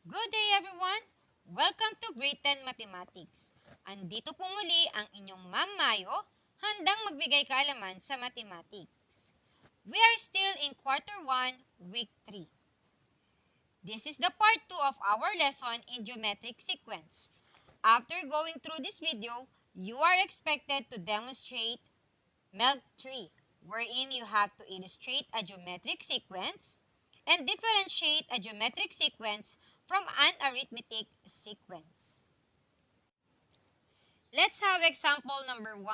Good day everyone! Welcome to Grade 10 Mathematics. Andito po muli ang inyong Ma'am Mayo, handang magbigay kaalaman sa mathematics. We are still in Quarter 1, Week 3. This is the part 2 of our lesson in geometric sequence. After going through this video, you are expected to demonstrate MELC 3, wherein you have to illustrate a geometric sequence and differentiate a geometric sequence from an arithmetic sequence. Let's have example number 1.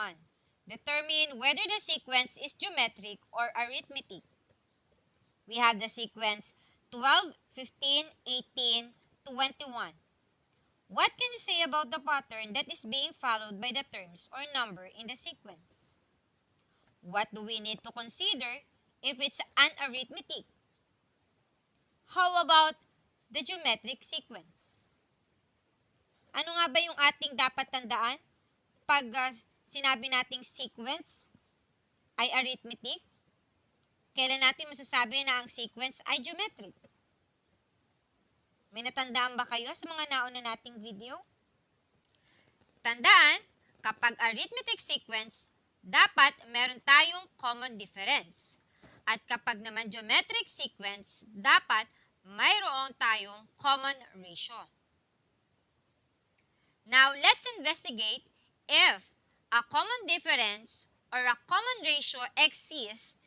Determine whether the sequence is geometric or arithmetic. We have the sequence 12, 15, 18, 21. What can you say about the pattern that is being followed by the terms or number in the sequence? What do we need to consider if it's an arithmetic? How about the geometric sequence? Ano nga ba yung ating dapat tandaan pag sinabi nating sequence ay arithmetic? Kailan natin masasabi na ang sequence ay geometric? May natandaan ba kayo sa mga nauna nating video? Tandaan, kapag arithmetic sequence, dapat meron tayong common difference. At kapag naman geometric sequence, dapat mayroon tayong common ratio. Now, let's investigate if a common difference or a common ratio exists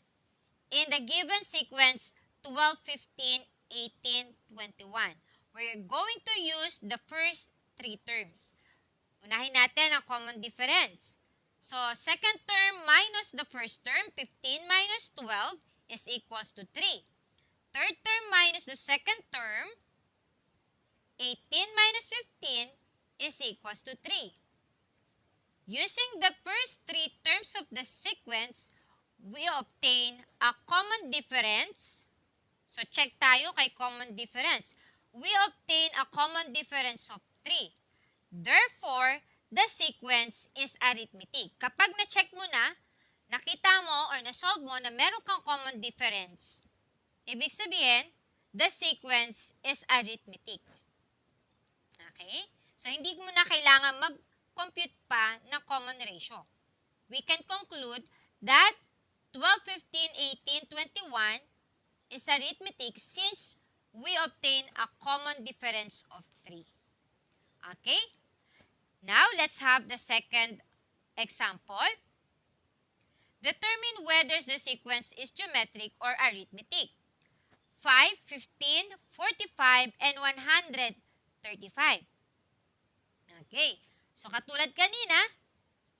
in the given sequence 12, 15, 18, 21. We're going to use the first three terms. Unahin natin ang common difference. So, second term minus the first term, 15 minus 12 is equals to 3. Third term minus the second term, 18 minus 15 is equals to 3. Using the first three terms of the sequence, we obtain a common difference. So, check tayo kay common difference. We obtain a common difference of 3. Therefore, the sequence is arithmetic. Kapag na-check mo na, nakita mo or na-solve mo na meron kang common difference, ibig sabihin, the sequence is arithmetic. Okay? So, hindi mo na kailangan mag-compute pa ng common ratio. We can conclude that 12, 15, 18, 21 is arithmetic since we obtain a common difference of 3. Okay? Now, let's have the second example. Determine whether the sequence is geometric or arithmetic. 5, 15, 45, and 135. Okay. So, katulad kanina,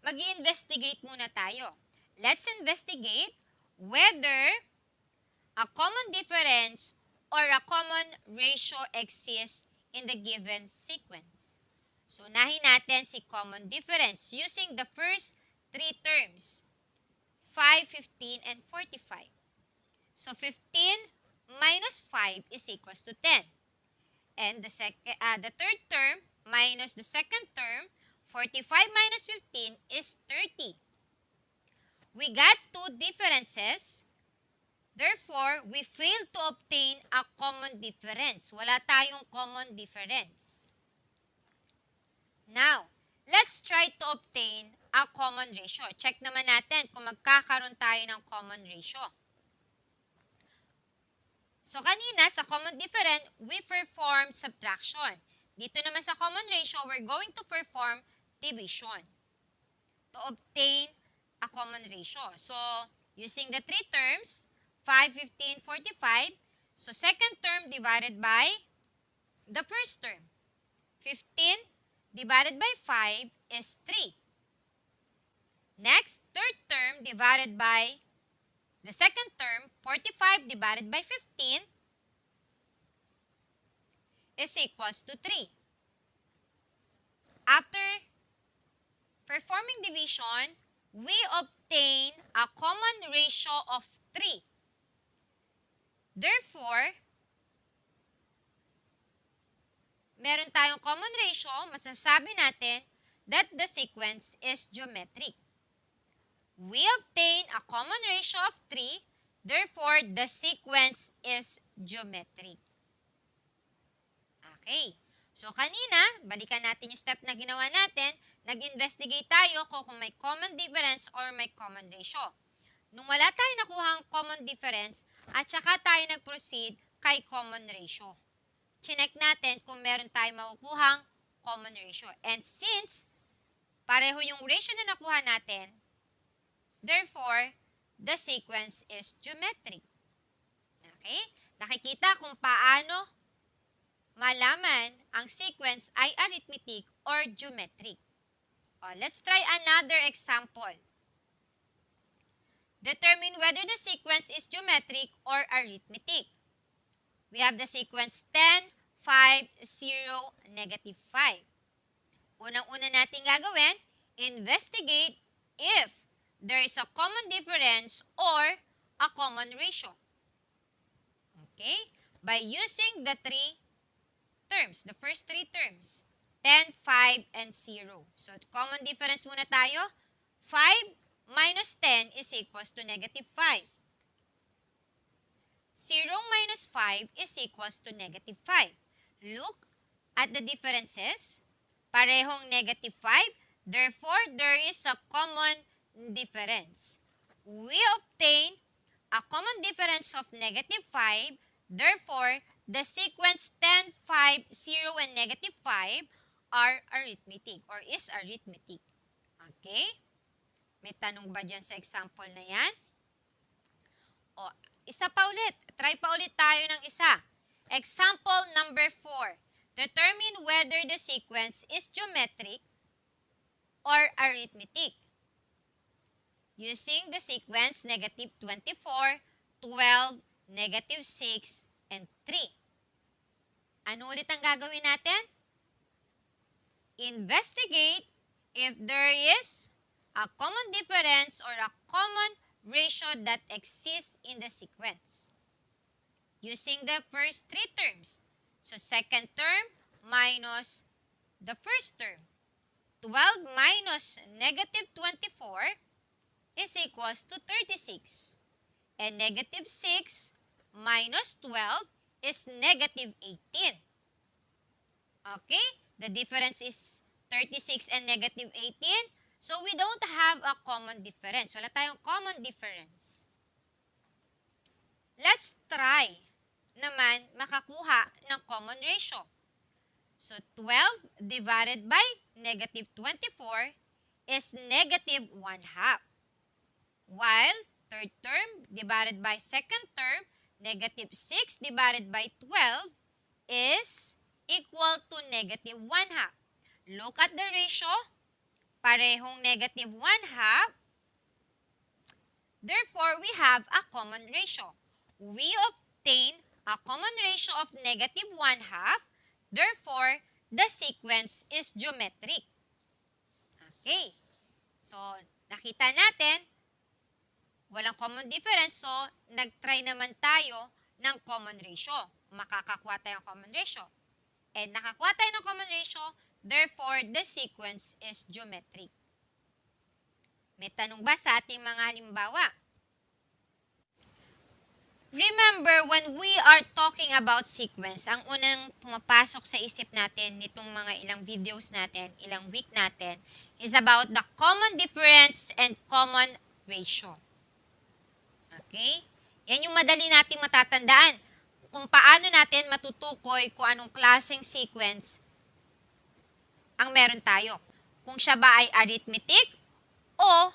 mag-i-investigate muna tayo. Let's investigate whether a common difference or a common ratio exists in the given sequence. So, unahin natin si common difference using the first three terms, 5, 15, and 45. So, 15 minus 5 is equals to 10. And the third term minus the second term, 45 minus 15 is 30. We got two differences. Therefore, we failed to obtain a common difference. Wala tayong common difference. Now, let's try to obtain a common ratio. Check naman natin kung magkakaroon tayo ng common ratio. So, kanina, sa common difference, we performed subtraction. Dito naman sa common ratio, we're going to perform division to obtain a common ratio. So, using the three terms, 5, 15, 45. So, second term divided by the first term. 15 divided by 5 is 3. Next, third term divided by the second term, 45 divided by 15 is equals to 3. After performing division, we obtain a common ratio of 3. Therefore, meron tayong common ratio, masasabi natin that the sequence is geometric. We obtain a common ratio of 3, therefore, the sequence is geometric. Okay. So, kanina, balikan natin yung step na ginawa natin. Nag-investigate tayo kung may common difference or may common ratio. Nung wala tayo nakuhang common difference, at saka tayo nag-proceed kay common ratio. Chinek natin kung meron tayong makukuhang common ratio. And since pareho yung ratio na nakuha natin, therefore, the sequence is geometric. Okay? Nakikita kung paano malaman ang sequence ay arithmetic or geometric. Let's try another example. Determine whether the sequence is geometric or arithmetic. We have the sequence 10, 5, 0, negative 5. Unang-una natin gagawin, investigate if there is a common difference or a common ratio. Okay? By using the three terms, the first three terms, 10, 5, and 0. So, common difference muna tayo. 5 minus 10 is equals to negative 5. 0 minus 5 is equals to negative 5. Look at the differences. Parehong negative 5. Therefore, there is a common difference. We obtain a common difference of negative 5. Therefore, the sequence 10, 5, 0, and negative 5 are arithmetic or is arithmetic. Okay? May tanong ba dyan sa example na yan? Isa pa ulit. Try pa ulit tayo ng isa. Example number 4. Determine whether the sequence is geometric or arithmetic. Using the sequence negative 24, 12, negative 6, and 3. Ano ulit ang gagawin natin? Investigate if there is a common difference or a common ratio that exists in the sequence. Using the first three terms. So, second term minus the first term. 12 minus negative 24 is equals to 36. And negative 6 minus 12 is negative 18. Okay? The difference is 36 and negative 18. So, we don't have a common difference. Wala tayong common difference. Let's try naman makakuha ng common ratio. So, 12 divided by negative 24 is negative 1/2. While third term divided by second term, negative 6 divided by 12 is equal to negative 1/2. Look at the ratio. Parehong negative 1/2. Therefore, we have a common ratio. We obtain a common ratio of negative 1/2. Therefore, the sequence is geometric. Okay. So, nakita natin, walang common difference. So, nag-try naman tayo ng common ratio. Makakakuha tayo ng common ratio. And nakakuha tayo ng common ratio, therefore, the sequence is geometric. May tanong ba sa ating mga halimbawa? Remember, when we are talking about sequence, ang unang pumapasok sa isip natin nitong mga ilang videos natin, ilang week natin, is about the common difference and common ratio. Okay? Yan yung madali nating matatandaan. Kung paano natin matutukoy kung anong klaseng sequence ang meron tayo. Kung siya ba ay arithmetic o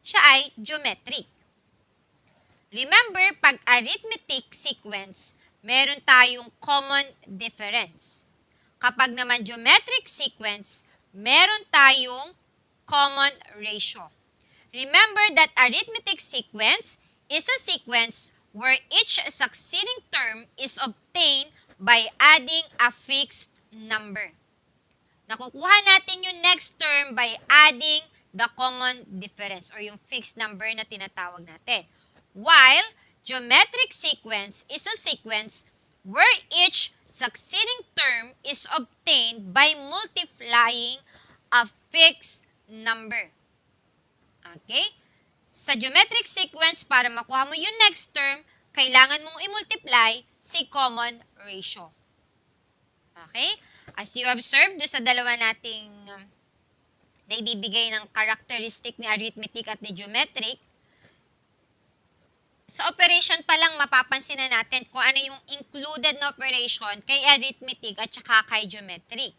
siya ay geometric. Remember, pag arithmetic sequence, meron tayong common difference. Kapag naman geometric sequence, meron tayong common ratio. Remember that arithmetic sequence is a sequence where each succeeding term is obtained by adding a fixed number. Nakukuha natin yung next term by adding the common difference or yung fixed number na tinatawag natin. While geometric sequence is a sequence where each succeeding term is obtained by multiplying a fixed number. Okay? Sa geometric sequence, para makuha mo yung next term, kailangan mong i-multiply si common ratio. Okay? As you observe, do sa dalawa nating na ibibigay ng characteristic ni arithmetic at ni geometric, sa operation pa lang mapapansin na natin kung ano yung included na operation kay arithmetic at saka kay geometric.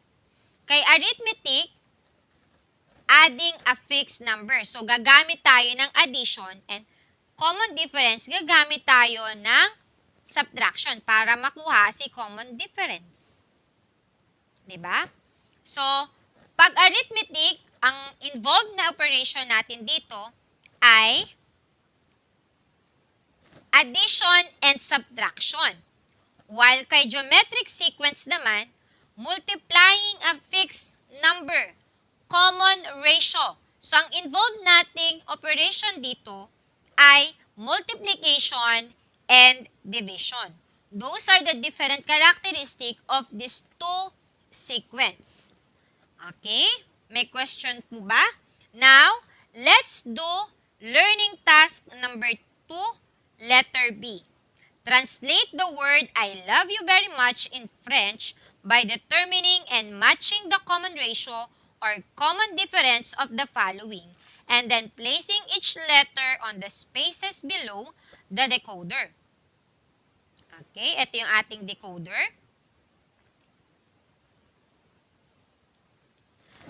Kay arithmetic, adding a fixed number. So, gagamit tayo ng addition, and common difference, gagamit tayo ng subtraction para makuha si common difference. Diba? So, pag arithmetic, ang involved na operation natin dito ay addition and subtraction. While kay geometric sequence naman, multiplying a fixed number, common ratio. So, ang involved nating operation dito ay multiplication and division. Those are the different characteristics of these two sequence. Okay? May question po ba? Now, let's do learning task number 2, letter B. Translate the word I love you very much in French by determining and matching the common ratio or common difference of the following, and then placing each letter on the spaces below the decoder. Okay, ito yung ating decoder.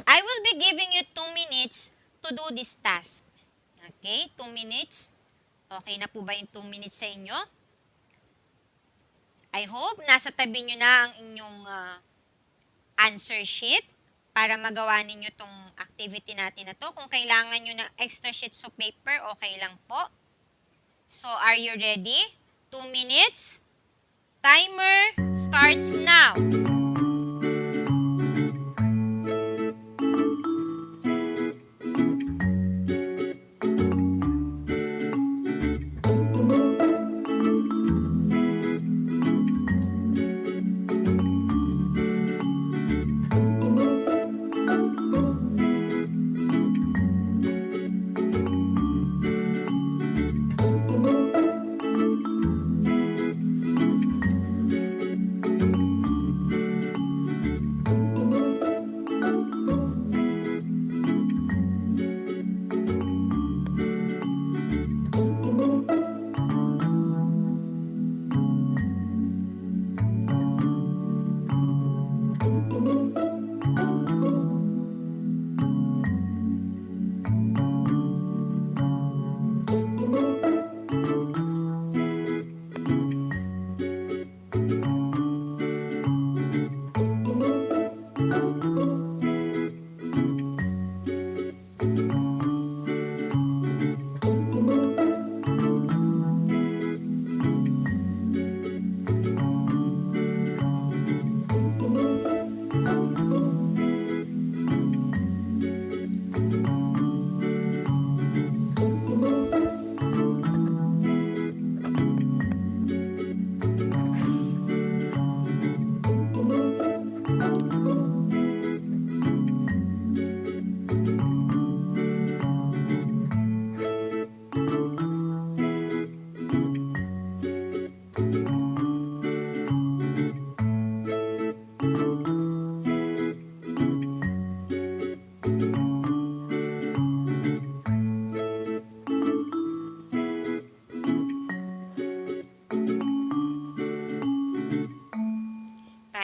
I will be giving you 2 minutes to do this task. Okay, 2 minutes. Okay na po ba yung 2 minutes sa inyo? I hope nasa tabi nyo na ang inyong answer sheet para magawa ninyo itong activity natin na to. Kung kailangan nyo ng extra sheets of paper, okay lang po. So, are you ready? 2 minutes. Timer starts now.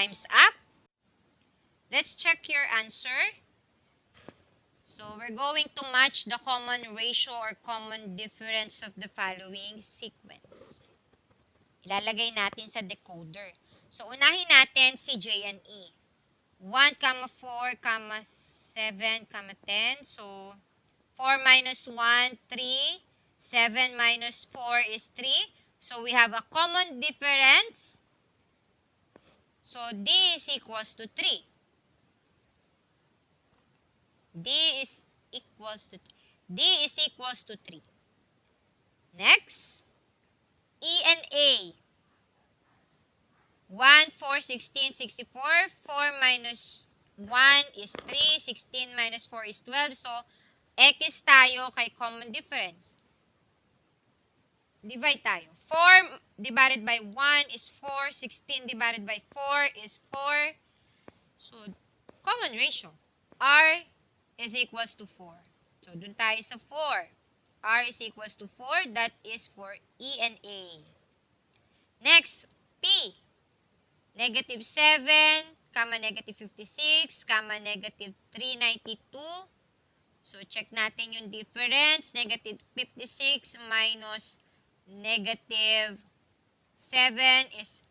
Time's up. Let's check your answer. So, we're going to match the common ratio or common difference of the following sequence. Ilalagay natin sa decoder. So, unahin natin si J and E. 1, 4, 7, 10. So, 4 minus 1, 3. 7 minus 4 is 3. So, we have a common difference. So, D is equals to 3. D is equals to 3. D is equals to 3. Next, E and A. 1, 4, 16, 64. 4 minus 1 is 3. 16 minus 4 is 12. So, X tayo kay common difference. Divide tayo. 4 divided by 1 is 4. 16 divided by 4 is 4. So, common ratio. R is equals to 4. So, dun tayo sa 4. R is equals to 4. That is for E and A. Next, P. Negative 7, negative 56, negative 392. So, check natin yung difference. Negative 56 minus negative 7 is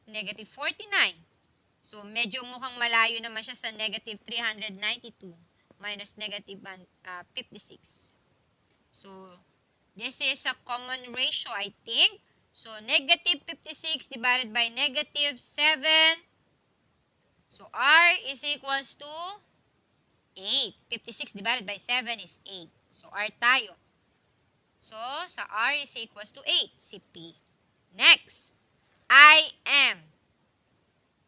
negative 49. So, medyo mukhang malayo naman siya sa negative 392 minus negative 56. So, this is a common ratio, I think. So, negative 56 divided by negative 7. So, R is equals to 8. 56 divided by 7 is 8. So, R tayo. So, sa R is equals to 8, si P. Next, I am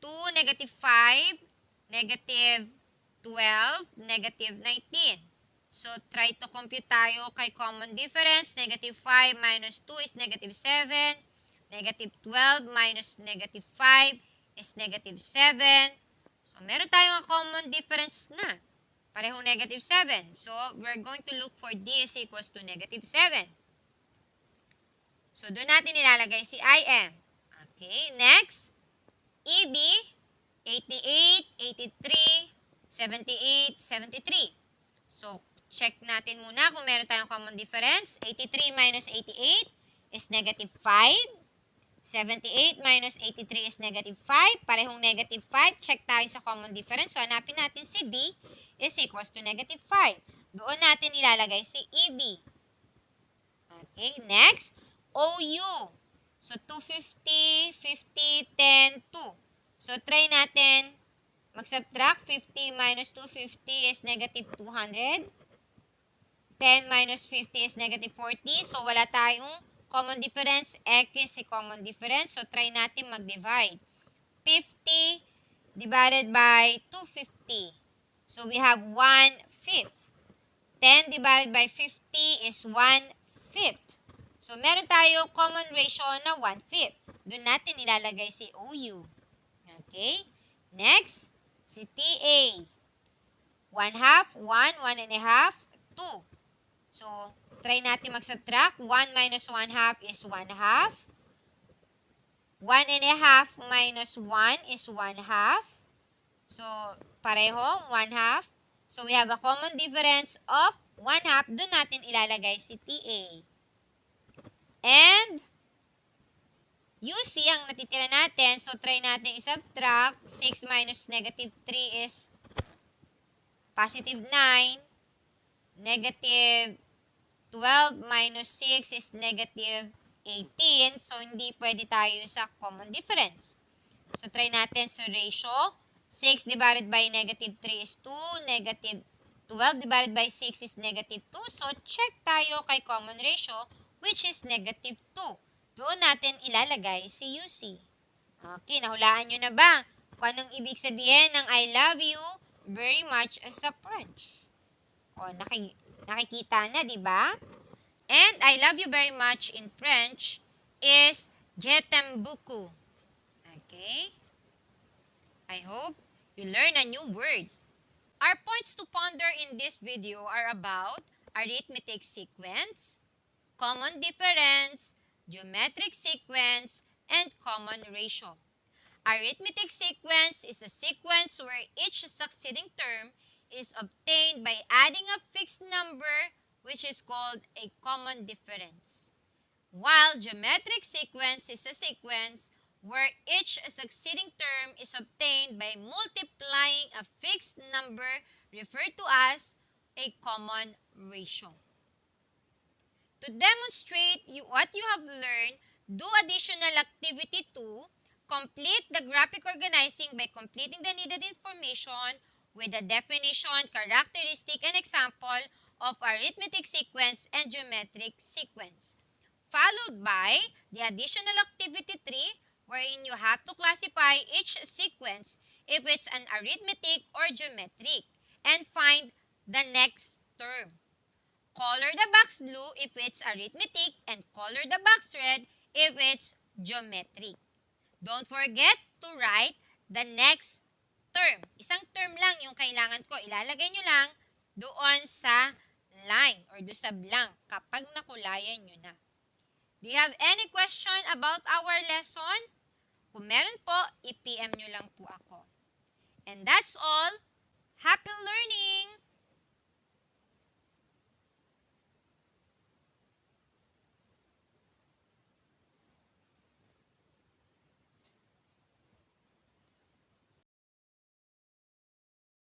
2, negative 5, negative 12, negative 19. So, try to compute tayo kay common difference. Negative 5 minus 2 is negative 7. Negative 12 minus negative 5 is negative 7. So, meron tayong common difference na. Parehong negative 7. So, we're going to look for D is equals to negative 7. So, doon natin ilalagay si IM. Okay, next. EB, 88, 83, 78, 73. So, check natin muna kung meron tayong common difference. 83 minus 88 is negative 5. 78 minus 83 is negative 5. Parehong negative 5. Check tayo sa common difference. So, hanapin natin si D is equals to negative 5. Doon natin ilalagay si EB. Okay, next. OU. So, 250, 50, 10, 2. So, try natin mag-subtract. 50 minus 250 is negative 200. 10 minus 50 is negative 40. So, wala tayong common difference. X is a common difference. So, try natin mag-divide. 50 divided by 250. So, we have 1/5. 10 divided by 50 is 1/5. So, meron tayong common ratio na 1/5. Doon natin ilalagay si OU. Okay? Next, si TA. 1/2, 1, 1.5, 2. So, try natin mag-subtract. 1 minus 1/2 is 1/2. 1.5 minus 1 is 1/2. So, pareho, 1/2. So, we have a common difference of 1/2. Doon natin ilalagay si TA. And, UC ang natitira natin. So, try natin i-subtract. 6 minus negative 3 is positive 9. Negative 12 minus 6 is negative 18. So, hindi pwede tayo sa common difference. So, try natin sa ratio. 6 divided by negative 3 is 2. Negative 12 divided by 6 is negative 2. So, check tayo kay common ratio, which is negative 2. Doon natin ilalagay si UC. Okay, nahulaan nyo na ba kung anong ibig sabihin ng I love you very much sa French? O, nakikita na, di ba? And I love you very much in French is je t'aime beaucoup. Okay? I hope you learn a new word. Our points to ponder in this video are about arithmetic sequence, common difference, geometric sequence, and common ratio. Arithmetic sequence is a sequence where each succeeding term is obtained by adding a fixed number, which is called a common difference. While geometric sequence is a sequence where each succeeding term is obtained by multiplying a fixed number referred to as a common ratio. To demonstrate what you have learned, do additional activity 2. Complete the graphic organizing by completing the needed information with the definition, characteristic, and example of arithmetic sequence and geometric sequence. Followed by the additional activity 3, wherein you have to classify each sequence if it's an arithmetic or geometric, and find the next term. Color the box blue if it's arithmetic, and color the box red if it's geometric. Don't forget to write the next term. Isang term lang yung kailangan ko. Ilalagay nyo lang doon sa line or doon sa blank kapag nakulayan nyo na. Do you have any question about our lesson? Kung meron po, i-PM nyo lang po ako. And that's all. Happy learning!